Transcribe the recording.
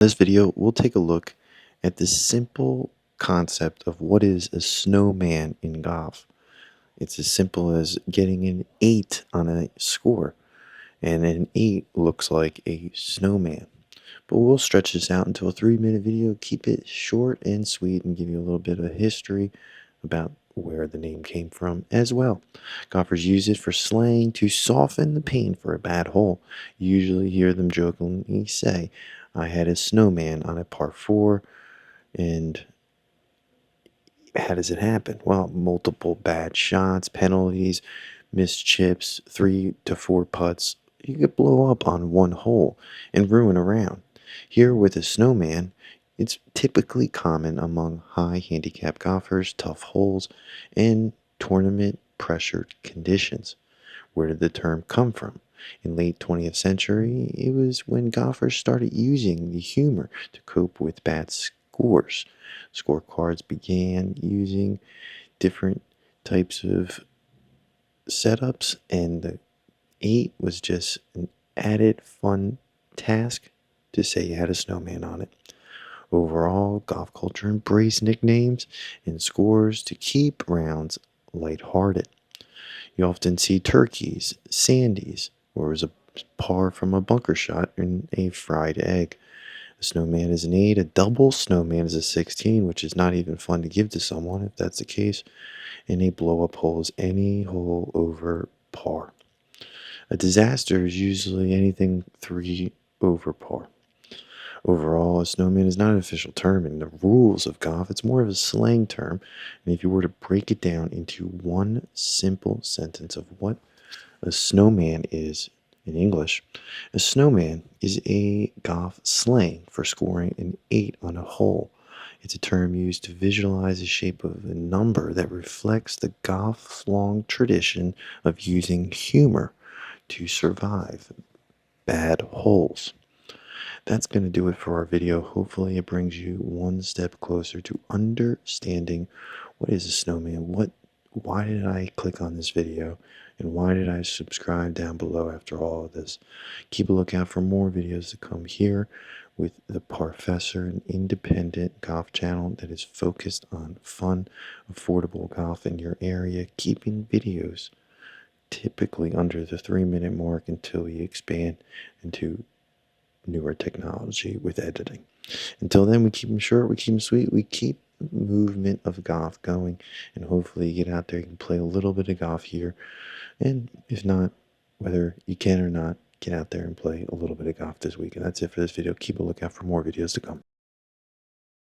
This video, we'll take a look at the simple concept of what is a snowman in golf. It's as simple as getting an 8 on a score, and an 8 looks like a snowman. But we'll stretch this out into a 3-minute video, keep it short and sweet, and give you a little bit of history about where the name came from as well. Golfers use it for slang to soften the pain for a bad hole. You usually hear them jokingly say, I had a snowman on a par 4, and how does it happen? Well, multiple bad shots, penalties, missed chips, 3 to 4 putts. You could blow up on one hole and ruin a round. Here with a snowman, it's typically common among high handicap golfers, tough holes, and tournament pressured conditions. Where did the term come from? In late 20th century, it was when golfers started using the humor to cope with bad scores. Scorecards began using different types of setups, and the 8 was just an added fun task to say you had a snowman on it. Overall, golf culture embraced nicknames and scores to keep rounds lighthearted. You often see turkeys, sandies, or as a par from a bunker shot, and a fried egg. A snowman is an 8, a double snowman is a 16, which is not even fun to give to someone if that's the case, and a blow up hole is any hole over par. A disaster is usually anything 3 over par. Overall, a snowman is not an official term in the rules of golf. It's more of a slang term. And if you were to break it down into one simple sentence of what a snowman is in English, a snowman is a golf slang for scoring an 8 on a hole. It's a term used to visualize the shape of a number that reflects the golf's long tradition of using humor to survive bad holes. That's going to do it for our video. Hopefully it brings you one step closer to understanding what is a snowman, why did I click on this video, and why did I subscribe down below after all of this. Keep a lookout for more videos to come here with the Professor, an independent golf channel that is focused on fun, affordable golf in your area, keeping videos typically under the 3-minute mark until we expand into newer technology with editing. Until then, we keep them short, we keep them sweet, we keep the movement of golf going, and hopefully you get out there, you can play a little bit of golf here, and if not, whether you can or not, get out there and play a little bit of golf this week. And that's it for this video. Keep a lookout for more videos to come.